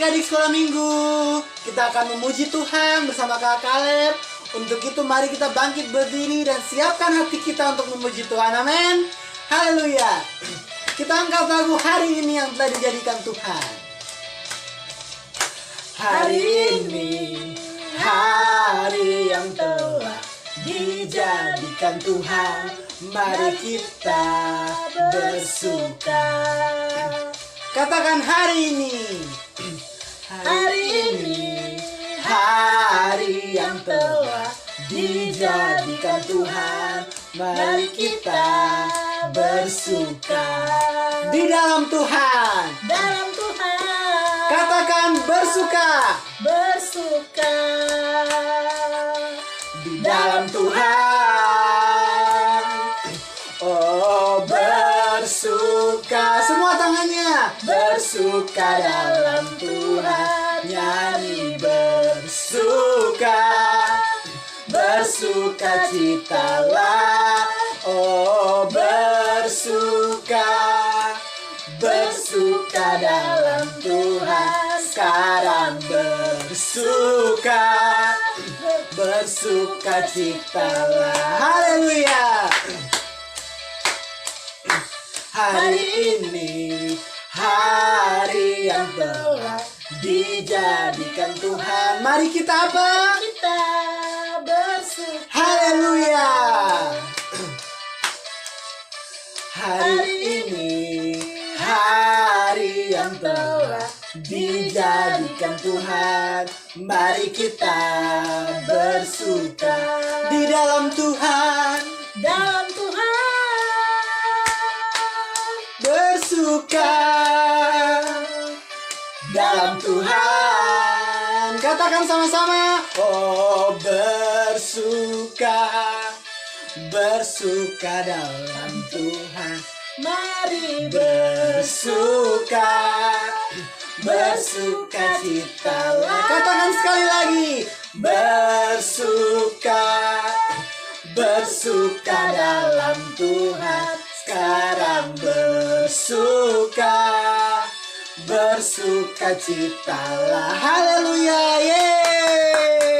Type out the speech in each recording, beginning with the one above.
adik-adik sekolah minggu, kita akan memuji Tuhan bersama Kak Kaleb. Untuk itu mari kita bangkit berdiri dan siapkan hati kita untuk memuji Tuhan. Amin. Haleluya. Kita angkat lagu hari ini yang telah dijadikan Tuhan. Hari ini, hari yang telah dijadikan Tuhan, mari kita bersuka. Katakan hari ini. Hari ini, hari yang telah dijadikan Tuhan, mari kita bersuka di dalam Tuhan. Dalam Tuhan. Katakan bersuka. Bersuka Di dalam Tuhan. Oh, bersuka. Semua tangannya. Bersuka dalam Tuhan. Nyanyi bersuka. Bersuka citalah. Oh, bersuka. Bersuka dalam Tuhan. Sekarang bersuka. Bersuka citalah. Haleluya. Hari ini, hari yang telah dijadikan Tuhan. Mari kita apa? kita bersuka. Haleluya. Hari ini, hari yang telah dijadikan Tuhan. Mari kita bersuka di dalam Tuhan. Dalam Tuhan. Bersuka dalam Tuhan. Katakan sama-sama. Oh, bersuka. Bersuka dalam Tuhan. Mari Bersuka. Bersuka citalah. Katakan sekali lagi. Bersuka. Bersuka dalam Tuhan. Sekarang bersuka. Bersuka citalah. Haleluya. Yeay.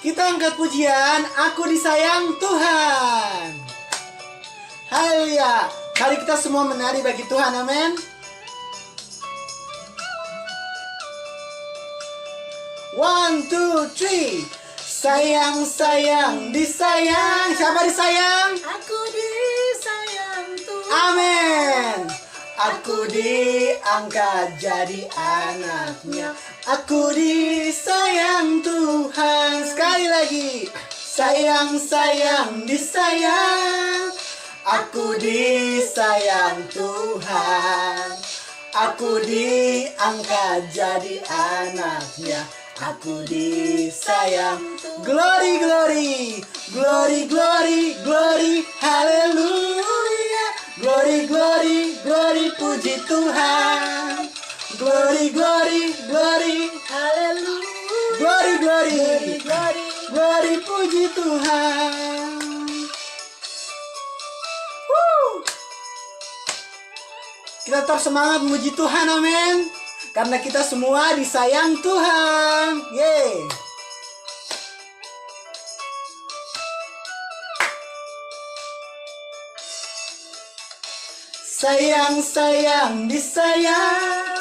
Kita angkat pujian. Aku disayang Tuhan. Haleluya. Mari kita semua menari bagi Tuhan. Amin. 1, 2, 3. Sayang, sayang, disayang. Siapa disayang? Aku disayang Tuhan. Amin. Aku diangkat jadi anaknya. Aku disayang Tuhan. Sekali lagi. Sayang, sayang, disayang. Aku disayang Tuhan. Aku diangkat jadi anaknya. Aku disayang. Glory, glory. Glory, glory, glory. Haleluya. Glory, glory, glory. Puji Tuhan. Glory, glory, glory. Haleluya. Glory, glory. Glory. Glory, puji Tuhan. Woo. Kita tetap semangat memuji Tuhan, amin. Karena kita semua disayang Tuhan. Yeay. Sayang, sayang, disayang.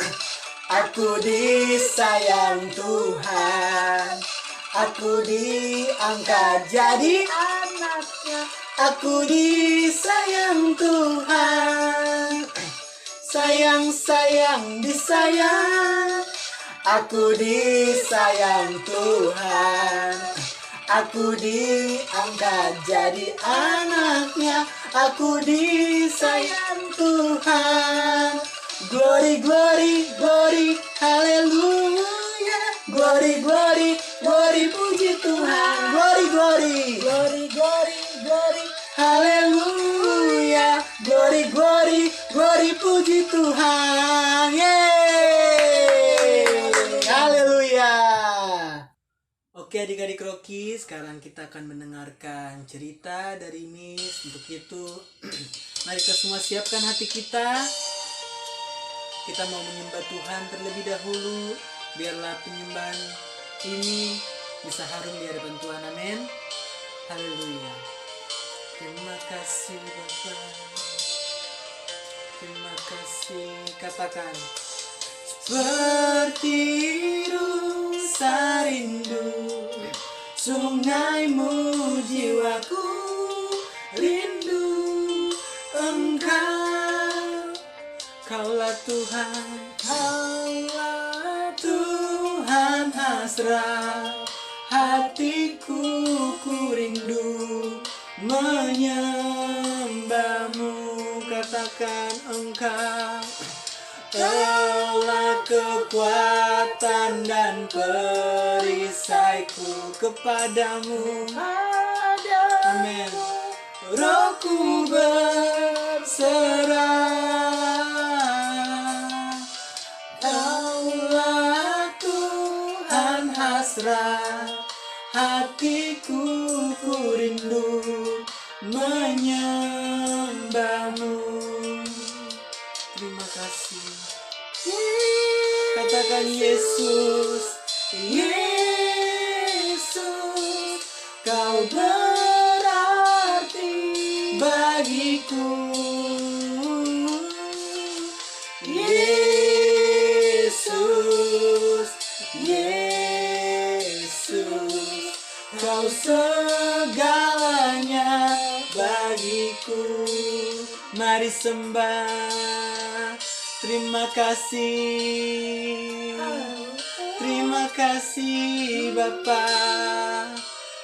Aku disayang Tuhan. Aku diangkat jadi Anaknya. aku disayang Tuhan. Sayang, sayang, disayang. Aku disayang Tuhan. Aku diangkat jadi anaknya. Aku disayang Tuhan. Glory, glory, glory. Haleluya. Glory, glory, glory. Puji Tuhan. Glory, glory. Glory, glory, glory. Haleluya. Glory, glory, glory. Puji Tuhan. Yeay. Haleluya. Oke adik-adik Rocky, sekarang kita akan mendengarkan cerita dari Miss. Untuk itu, mari kita semua siapkan hati kita. kita mau menyembah Tuhan terlebih dahulu. Biarlah penyembahan ini bisa harum di hadapan Tuhan. Amin. Haleluya. Terima kasih Bapa. Terima kasih. Katakan. Seperti rusa rindu sungaimu, jiwaku rindu Engkau. Kaulah Tuhan, Kaulah Tuhan hasrat hatiku, ku rindu menyembahmu. Katakan Engkau, Kaulah kekuatan dan perisaiku, kepadamu. Amin. Rohku berserah. Kaulah Tuhan hasrat hatiku, ku rindu menyembahmu. Terima kasih. Katakan Yesus, Yesus, Kau berarti bagiku. Yesus, Yesus, Kau segalanya bagiku. Mari sembah. Terima kasih. Terima kasih Bapa.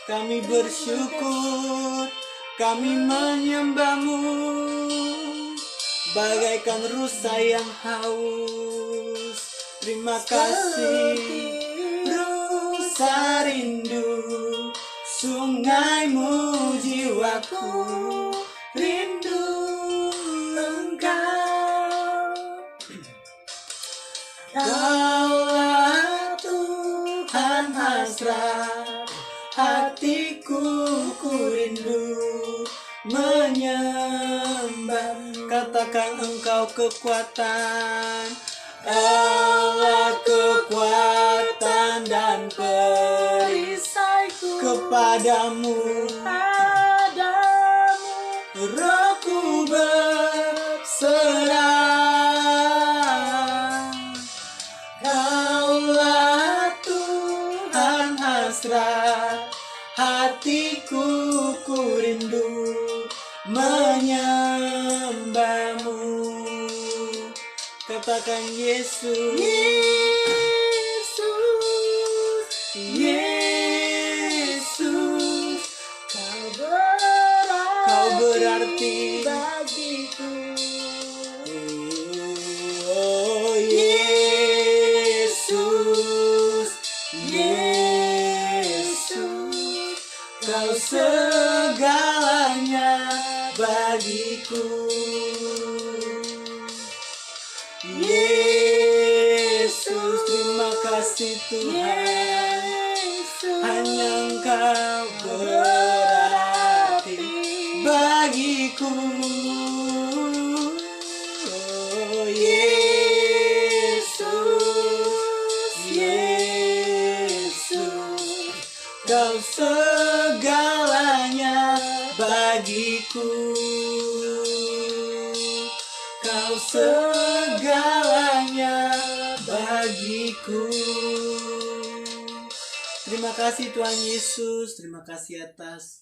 Kami bersyukur, kami menyembahmu bagaikan rusa yang haus. Terima kasih. Rusa rindu sungaimu, jiwaku rindu Engkau. Kaulah Tuhan hasrat hatiku, ku rindu menyembah. Katakan Engkau kekuatan, Allah kekuatan dan perisaiku, kepadamu. Rohku berserah. Kaulah Tuhan hasrat hatiku, ku rindu menyembahmu. Katakan Yesus, Yesus, Yesus, Kau berarti bagiku. Oh Yesus, Yesus, Kau segalanya bagiku. Yesus, terima kasih Tuhan. Hanya Engkau berarti bagiku. Oh Yesus, Yesus, Kau segalanya bagiku. Kau segalanya bagiku. Terima kasih Tuhan Yesus, terima kasih atas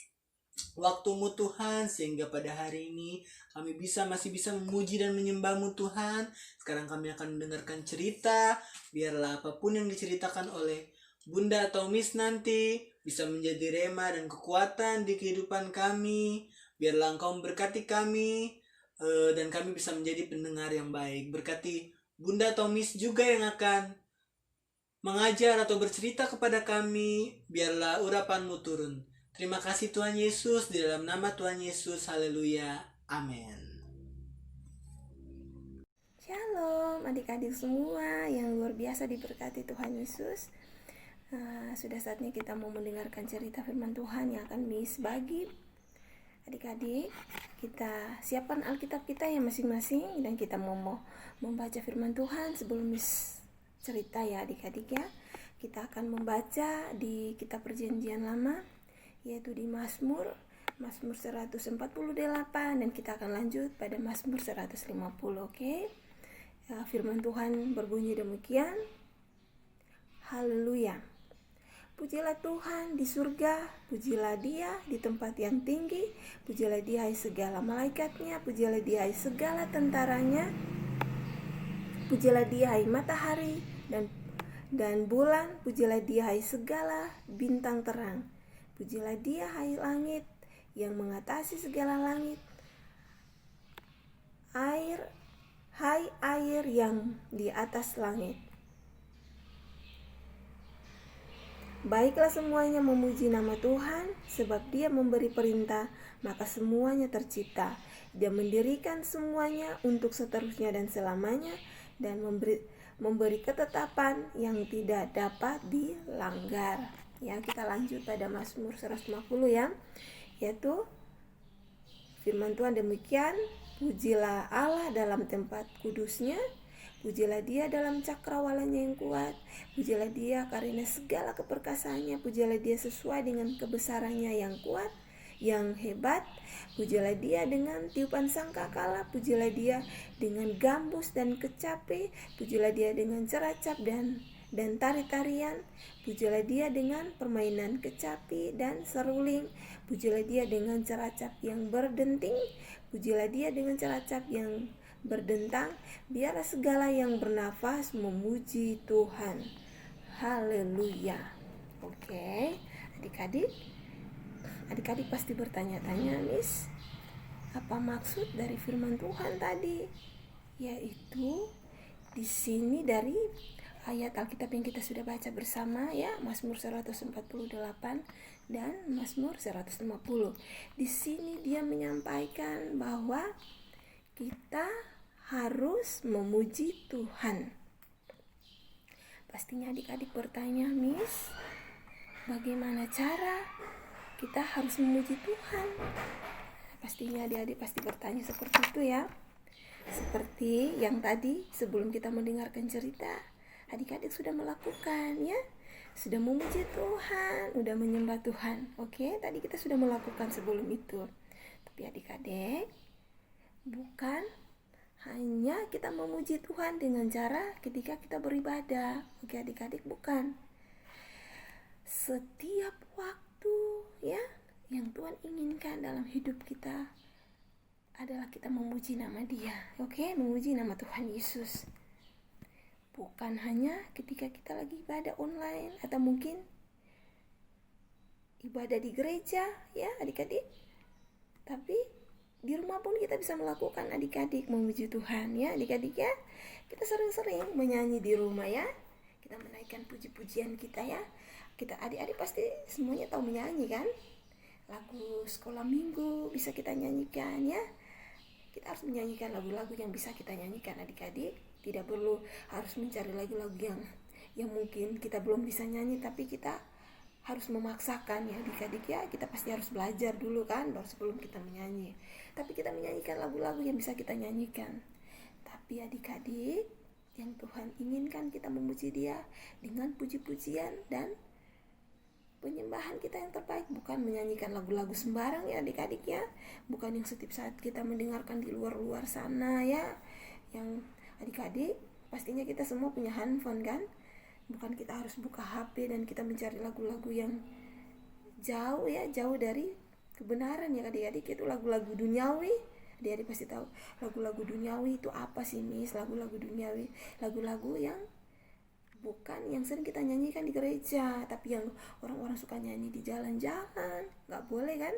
waktu-Mu Tuhan, sehingga pada hari ini kami masih bisa memuji dan menyembah-Mu Tuhan. Sekarang kami akan mendengarkan cerita. Biarlah apapun yang diceritakan oleh Bunda atau Miss nanti bisa menjadi rema dan kekuatan di kehidupan kami. Biarlah Engkau memberkati kami, dan kami bisa menjadi pendengar yang baik. Berkati Bunda atau Miss juga yang akan mengajar atau bercerita kepada kami. Biarlah urapan-Mu turun. Terima kasih Tuhan Yesus, di dalam nama Tuhan Yesus, haleluya, amin. Shalom adik-adik semua yang luar biasa diberkati Tuhan Yesus. Sudah saatnya kita mau mendengarkan cerita firman Tuhan yang akan Miss bagi. Adik-adik, kita siapkan Alkitab kita yang masing-masing dan kita mau membaca firman Tuhan sebelum cerita ya adik-adik ya. Kita akan membaca di kitab Perjanjian Lama, yaitu di Mazmur 148, dan kita akan lanjut pada Mazmur 150, oke? Ya, firman Tuhan berbunyi demikian. Haleluya. Pujilah Tuhan di surga, pujilah Dia di tempat yang tinggi, pujilah Dia hai segala malaikatnya, pujilah Dia hai segala tentaranya, pujilah Dia hai matahari dan bulan, pujilah Dia hai segala bintang terang, pujilah Dia hai langit yang mengatasi segala langit, hai air yang di atas langit. Baiklah semuanya memuji nama Tuhan, sebab Dia memberi perintah, maka semuanya tercipta. Dia mendirikan semuanya untuk seterusnya dan selamanya, dan memberi ketetapan yang tidak dapat dilanggar. Ya, kita lanjut pada Mazmur 150 ya, yaitu firman Tuhan demikian. Pujilah Allah dalam tempat kudusnya, pujilah Dia dalam cakrawalanya yang kuat, pujilah Dia karena segala keperkasaannya, pujilah Dia sesuai dengan kebesarannya yang kuat, yang hebat, pujilah Dia dengan tiupan sangkakala, pujilah Dia dengan gambus dan kecapi, pujilah Dia dengan ceracap dan tari-tarian, pujilah Dia dengan permainan kecapi dan seruling, pujilah Dia dengan ceracap yang berdenting, pujilah Dia dengan ceracap yang berdentang. Biarlah segala yang bernafas memuji Tuhan. Haleluya. Oke, adik-adik pasti bertanya-tanya, Miss, apa maksud dari firman Tuhan tadi? Yaitu di sini dari ayat Alkitab yang kita sudah baca bersama ya, Mazmur 148 dan Mazmur 150. Di sini dia menyampaikan bahwa kita harus memuji Tuhan. Pastinya adik-adik bertanya, Miss, bagaimana cara kita harus memuji Tuhan? Pastinya adik-adik pasti bertanya seperti itu ya. Seperti yang tadi sebelum kita mendengarkan cerita, adik-adik sudah melakukan ya, sudah memuji Tuhan, sudah menyembah Tuhan. Oke, tadi kita sudah melakukan sebelum itu. Tapi adik-adik, bukan hanya kita memuji Tuhan dengan cara ketika kita beribadah. Oke adik-adik, bukan. Setiap waktu ya yang Tuhan inginkan dalam hidup kita adalah kita memuji nama Dia. Oke, memuji nama Tuhan Yesus. Bukan hanya ketika kita lagi ibadah online atau mungkin ibadah di gereja ya adik-adik. Tapi di rumah pun kita bisa melakukan adik-adik memuji Tuhan ya adik-adik ya. Kita sering-sering menyanyi di rumah ya. Kita menaikkan puji-pujian kita ya. Kita adik-adik pasti semuanya tahu menyanyi kan. Lagu sekolah minggu bisa kita nyanyikan ya. Kita harus menyanyikan lagu-lagu yang bisa kita nyanyikan adik-adik. Tidak perlu harus mencari lagu-lagu yang mungkin kita belum bisa nyanyi, tapi kita harus memaksakan ya adik-adik ya. Kita pasti harus belajar dulu kan baru sebelum kita menyanyi. Tapi kita menyanyikan lagu-lagu yang bisa kita nyanyikan. Tapi adik-adik, yang Tuhan inginkan kita memuji Dia dengan puji-pujian dan penyembahan kita yang terbaik, bukan menyanyikan lagu-lagu sembarang ya adik-adik ya. Bukan yang setiap saat kita mendengarkan di luar-luar sana ya. Yang adik-adik, pastinya kita semua punya handphone kan. Bukan kita harus buka HP dan kita mencari lagu-lagu yang jauh ya, jauh dari kebenaran ya adik-adik. Itu lagu-lagu duniawi. Adik-adik pasti tahu lagu-lagu duniawi itu apa sih, Miss? Lagu-lagu duniawi, lagu-lagu yang bukan yang sering kita nyanyikan di gereja, tapi yang orang-orang suka nyanyi di jalan-jalan. Gak boleh kan?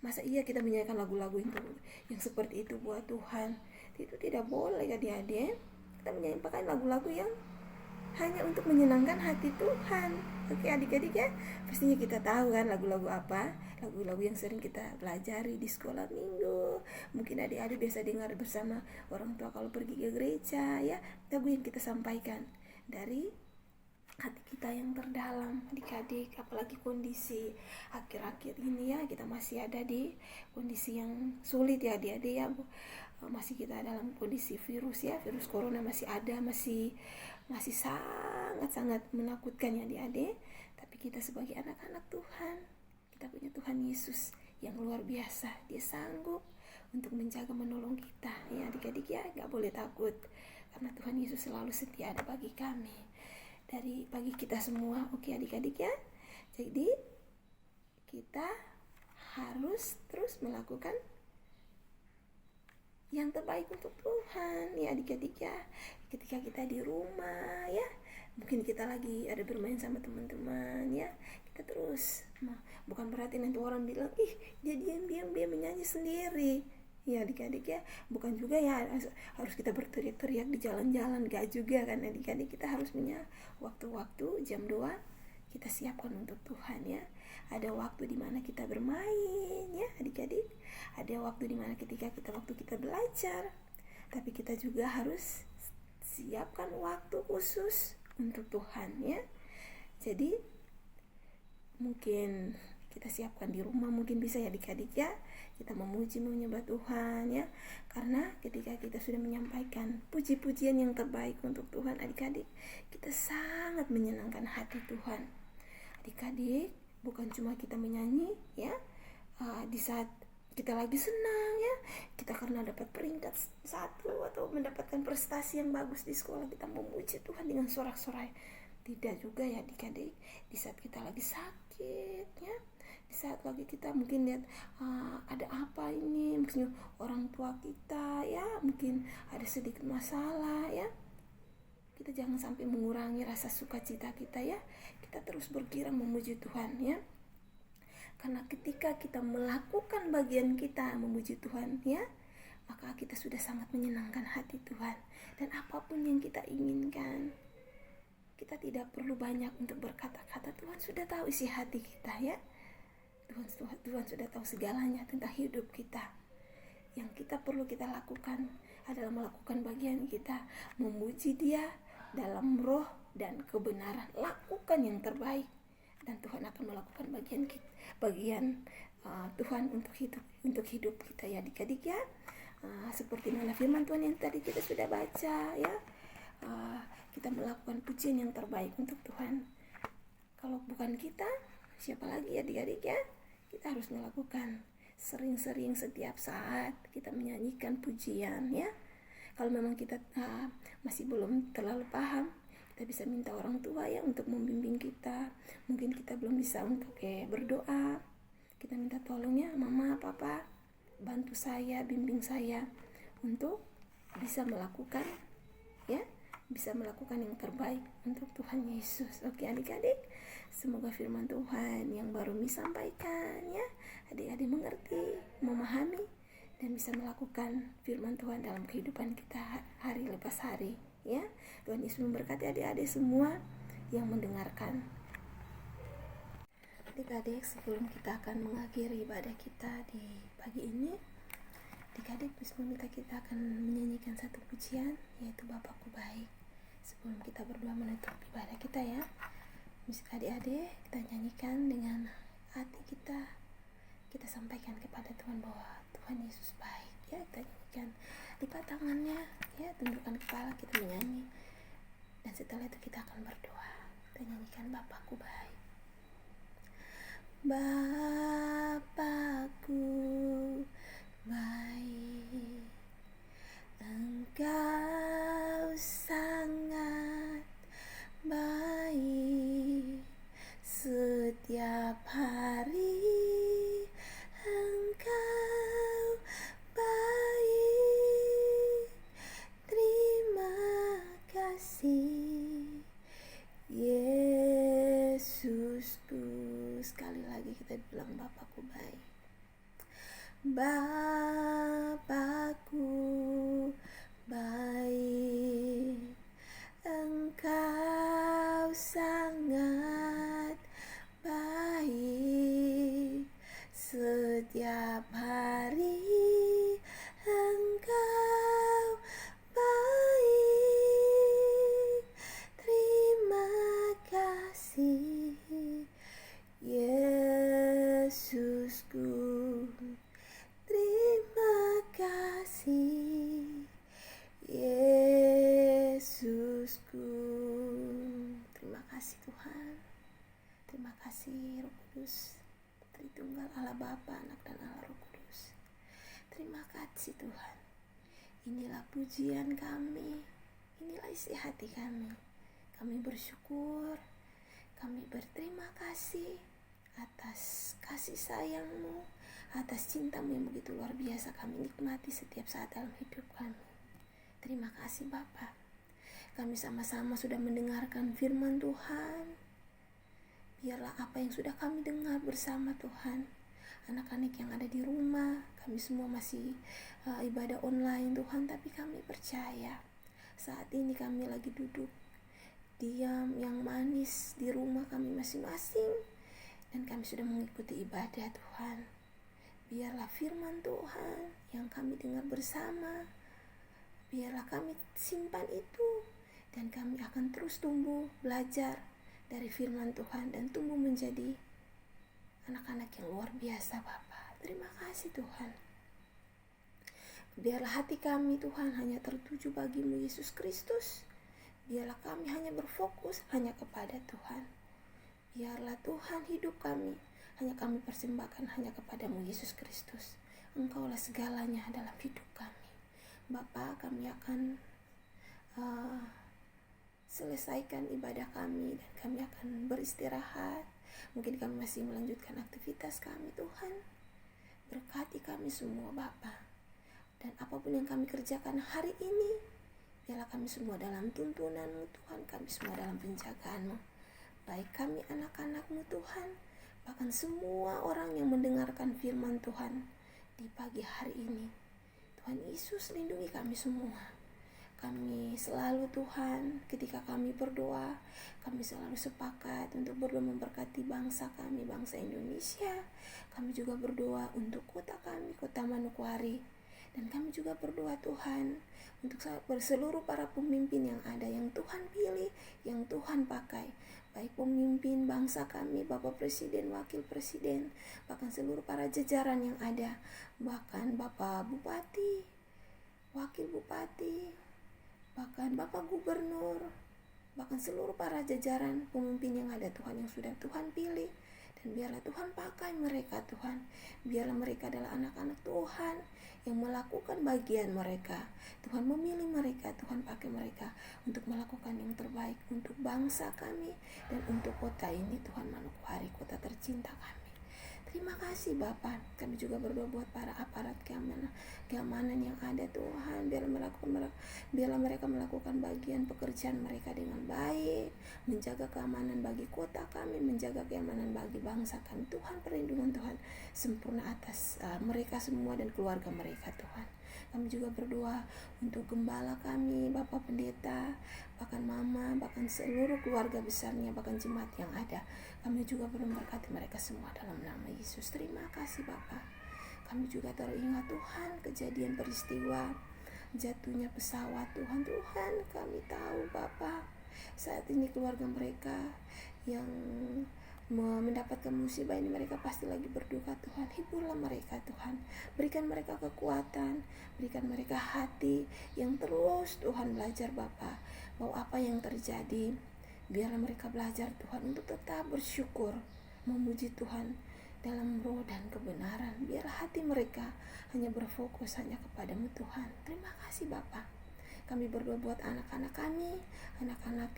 Masa iya kita menyanyikan lagu-lagu yang seperti itu buat Tuhan? Itu tidak boleh adik-adik. Kita menyanyikan lagu-lagu yang hanya untuk menyenangkan hati Tuhan. Oke adik-adik ya, pastinya kita tahu kan lagu-lagu apa. Lagu-lagu yang sering kita pelajari di sekolah minggu. Mungkin adik-adik biasa dengar bersama orang tua kalau pergi ke gereja ya. Lagu yang kita sampaikan dari hati kita yang terdalam, adik-adik. Apalagi kondisi akhir-akhir ini ya, kita masih ada di kondisi yang sulit ya adik-adik ya. Masih kita dalam kondisi virus ya, virus corona masih ada, masih sangat menakutkan ya adik-adik. Tapi kita sebagai anak-anak Tuhan, kita punya Tuhan Yesus yang luar biasa. Dia sanggup untuk menjaga, menolong kita ya adik-adik ya. Gak boleh takut, karena Tuhan Yesus selalu setia ada bagi kami, bagi kita semua. Oke adik-adik ya. Jadi kita harus terus melakukan yang terbaik untuk Tuhan ya adik-adik ya. Ketika kita di rumah ya, mungkin kita lagi ada bermain sama teman-teman ya, kita terus, bukan berarti nanti orang bilang ih dia diam-diam dia menyanyi sendiri ya adik-adik ya. Bukan juga ya harus kita berteriak-teriak di jalan-jalan, gak juga kan adik-adik. Kita harus punya waktu-waktu jam 2 kita siapkan untuk Tuhan ya. Ada waktu di mana kita bermain ya adik-adik, ada waktu di mana waktu kita belajar. Tapi kita juga harus siapkan waktu khusus untuk Tuhan ya. Jadi mungkin kita siapkan di rumah, mungkin bisa ya adik-adik ya, kita memuji menyembah Tuhan ya. Karena ketika kita sudah menyampaikan puji-pujian yang terbaik untuk Tuhan adik-adik, kita sangat menyenangkan hati Tuhan. Adik-adik, bukan cuma kita menyanyi ya, di saat kita lagi senang ya, kita karena dapat peringkat 1 atau mendapatkan prestasi yang bagus di sekolah, kita memuji Tuhan dengan sorak-sorai. Tidak juga ya adik-adik. Di saat kita lagi sakit ya, di saat lagi kita mungkin lihat ada apa ini, maksudnya orang tua kita ya, mungkin ada sedikit masalah ya, kita jangan sampai mengurangi rasa sukacita kita ya. Kita terus bergirang memuji Tuhan ya. Karena ketika kita melakukan bagian kita memuji Tuhan ya, maka kita sudah sangat menyenangkan hati Tuhan. Dan apapun yang kita inginkan, kita tidak perlu banyak untuk berkata-kata. Tuhan sudah tahu isi hati kita ya. Tuhan sudah tahu segalanya tentang hidup kita. Yang kita perlu kita lakukan adalah melakukan bagian kita, memuji Dia dalam roh dan kebenaran. Lakukan yang terbaik, dan Tuhan akan melakukan bagian Tuhan untuk hidup kita ya adik-adik ya. Seperti mana firman Tuhan yang tadi kita sudah baca ya, kita melakukan pujian yang terbaik untuk Tuhan. Kalau bukan kita, siapa lagi adik-adik ya? Kita harus melakukan sering-sering, setiap saat kita menyanyikan pujian ya. Kalau memang kita masih belum terlalu paham, kita bisa minta orang tua ya untuk membimbing kita. Mungkin kita belum bisa untuk berdoa, kita minta tolong ya, mama, papa, bantu saya, bimbing saya untuk bisa melakukan ya, bisa melakukan yang terbaik untuk Tuhan Yesus. Oke adik-adik, semoga firman Tuhan yang baru disampaikan ya, adik-adik mengerti, memahami, dan bisa melakukan firman Tuhan dalam kehidupan kita hari lepas hari ya. Tuhan Yesus memberkati adik-adik semua yang mendengarkan. Adik-adik, sebelum kita akan mengakhiri ibadah kita di pagi ini, adik-adik bismillah, kita akan menyanyikan satu pujian, yaitu Bapakku Baik. Sebelum kita berdoa menutup ibadah kita ya, adik-adik kita nyanyikan dengan hati kita. Kita sampaikan kepada Tuhan bahwa Tuhan Yesus baik ya. Kita nyanyikan, lipat tangannya ya, tundukkan kepala, kita menyanyi, dan setelah itu kita akan berdoa. Kita nyanyikan Bapakku Baik. Bapakku baik, Engkau sangat baik. Setiap hari Engkau baik. Terima kasih Yesusku. Sekali lagi kita bilang Bapakku baik. Bapakku baik, Engkau sangat baik. Setiap hari Engkau baik. Terima Yesusku. Terima kasih Yesusku. Terima kasih Tuhan. Terima kasih Roh Kudus, Tritunggal Allah Bapa, Anak dan Allah Roh Kudus. Terima kasih Tuhan. Inilah pujian kami, inilah isi hati kami. Kami bersyukur, kami berterima kasih atas kasih sayang-Mu, atas cinta-Mu yang begitu luar biasa kami nikmati setiap saat dalam hidup kami. Terima kasih Bapa. Kami sama-sama sudah mendengarkan firman Tuhan. Biarlah apa yang sudah kami dengar bersama Tuhan, anak-anak yang ada di rumah, kami semua masih ibadah online Tuhan, tapi kami percaya saat ini kami lagi duduk diam yang manis di rumah kami masing-masing, dan kami sudah mengikuti ibadah Tuhan. Biarlah firman Tuhan yang kami dengar bersama, biarlah kami simpan itu, dan kami akan terus tumbuh belajar dari firman Tuhan dan tumbuh menjadi anak-anak yang luar biasa Bapa. Terima kasih Tuhan. Biarlah hati kami Tuhan hanya tertuju bagi-Mu Yesus Kristus. Biarlah kami hanya berfokus hanya kepada Tuhan. Biarlah Tuhan hidup kami hanya kami persembahkan hanya kepada-Mu Yesus Kristus. Engkaulah segalanya dalam hidup kami. Bapa, kami akan selesaikan ibadah kami dan kami akan beristirahat. Mungkin kami masih melanjutkan aktivitas kami Tuhan. Berkati kami semua Bapa. Dan apapun yang kami kerjakan hari ini, biarlah kami semua dalam tuntunan-Mu Tuhan, kami semua dalam penjagaan-Mu. Baik kami anak-anak-Mu Tuhan, bahkan semua orang yang mendengarkan firman Tuhan di pagi hari ini. Tuhan Yesus lindungi kami semua. Kami selalu Tuhan, ketika kami berdoa, kami selalu sepakat untuk berdoa memberkati bangsa kami, bangsa Indonesia. Kami juga berdoa untuk kota kami, kota Manokwari. Dan kami juga berdoa Tuhan untuk seluruh para pemimpin yang ada, yang Tuhan pilih, yang Tuhan pakai. Baik pemimpin bangsa kami, Bapak Presiden, Wakil Presiden, bahkan seluruh para jajaran yang ada. Bahkan Bapak Bupati, Wakil Bupati, bahkan Bapak Gubernur, bahkan seluruh para jajaran pemimpin yang ada Tuhan, yang sudah Tuhan pilih. Dan biarlah Tuhan pakai mereka Tuhan. Biarlah mereka adalah anak-anak Tuhan yang melakukan bagian mereka. Tuhan memilih mereka, Tuhan pakai mereka untuk melakukan yang terbaik untuk bangsa kami dan untuk kota ini Tuhan, Manokwari, kota tercinta kami. Terima kasih Bapa. Kami juga berdoa buat para aparat keamanan yang ada Tuhan. Biarlah mereka melakukan bagian pekerjaan mereka dengan baik, menjaga keamanan bagi kota kami, menjaga keamanan bagi bangsa kami. Tuhan, perlindungan Tuhan sempurna atas mereka semua dan keluarga mereka Tuhan. Kami juga berdoa untuk gembala kami, Bapak Pendeta, bahkan Mama, bahkan seluruh keluarga besarnya, bahkan jemaat yang ada. Kami juga memberkati mereka semua dalam nama Yesus. Terima kasih Bapak. Kami juga teringat Tuhan kejadian peristiwa jatuhnya pesawat Tuhan. Tuhan, kami tahu Bapak, saat ini keluarga mereka yang mendapatkan musibah ini, mereka pasti lagi berduka Tuhan. Hiburlah mereka Tuhan, berikan mereka kekuatan, berikan mereka hati yang terus Tuhan belajar Bapa, bahwa apa yang terjadi, biarlah mereka belajar Tuhan untuk tetap bersyukur, memuji Tuhan dalam roh dan kebenaran. Biarlah hati mereka hanya berfokus hanya kepada-Mu Tuhan. Terima kasih Bapa. Kami berdoa buat anak-anak kami, anak-anak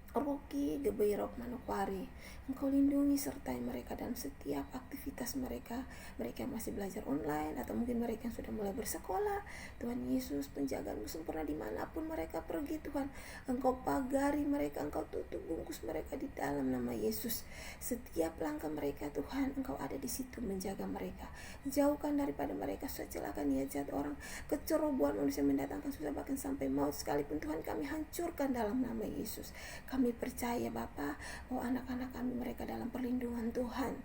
Rocky, Gebeirok, Manokwari. Engkau lindungi sertai mereka dalam setiap aktivitas mereka. Mereka yang masih belajar online atau mungkin mereka yang sudah mulai bersekolah. Tuhan Yesus, penjagaan-Mu sempurna dimanapun mereka pergi Tuhan. Engkau pagari mereka, Engkau tutup bungkus mereka di dalam nama Yesus. Setiap langkah mereka Tuhan, Engkau ada di situ menjaga mereka. Jauhkan daripada mereka celaka niat jahat orang, kecerobohan manusia mendatangkan susah bahkan sampai maut sekalipun Tuhan, kami hancurkan dalam nama Yesus. Kami percaya Bapa bahwa anak-anak kami mereka dalam perlindungan Tuhan,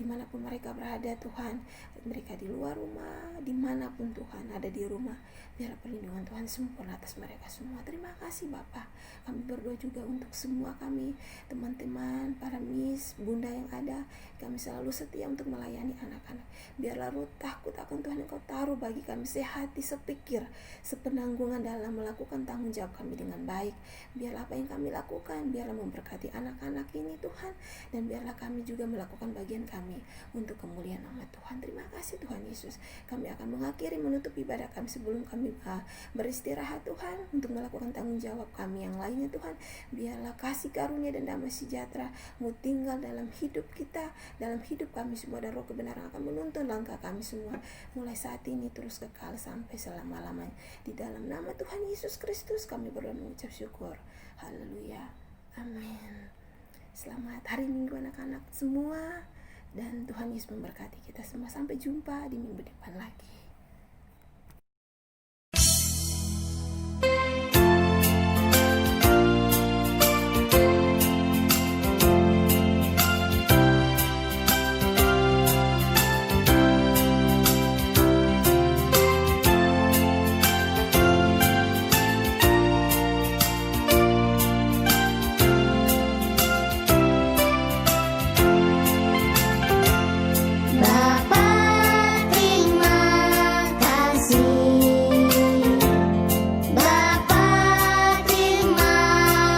dimanapun mereka berada Tuhan, mereka di luar rumah, dimanapun Tuhan ada di rumah, biarlah perlindungan Tuhan sempurna atas mereka semua. Terima kasih Bapa. Kami berdoa juga untuk semua kami, teman-teman, para miss, bunda yang ada. Kami selalu setia untuk melayani anak-anak. Biarlah roh takut akan Tuhan yang Kau taruh bagi kami, sehati, sepikir, sepenanggungan dalam melakukan tanggung jawab kami dengan baik. Biarlah apa yang kami lakukan, biarlah memberkati anak-anak ini Tuhan, dan biarlah kami juga melakukan bagian kami untuk kemuliaan nama Tuhan. Terima kasih Tuhan Yesus. Kami akan mengakhiri, menutup ibadah kami sebelum kami beristirahat Tuhan, untuk melakukan tanggung jawab kami yang lainnya Tuhan. Biarlah kasih karunia dan damai sejahtera Mu tinggal dalam hidup kita, dalam hidup kami semua, dan roh kebenaran akan menuntun langkah kami semua mulai saat ini terus kekal sampai selama-lamanya. Di dalam nama Tuhan Yesus Kristus kami berdoa mengucap syukur. Haleluya. Amin. Selamat hari Minggu anak-anak semua, dan Tuhan Yesus memberkati kita semua. Sampai jumpa di minggu depan lagi.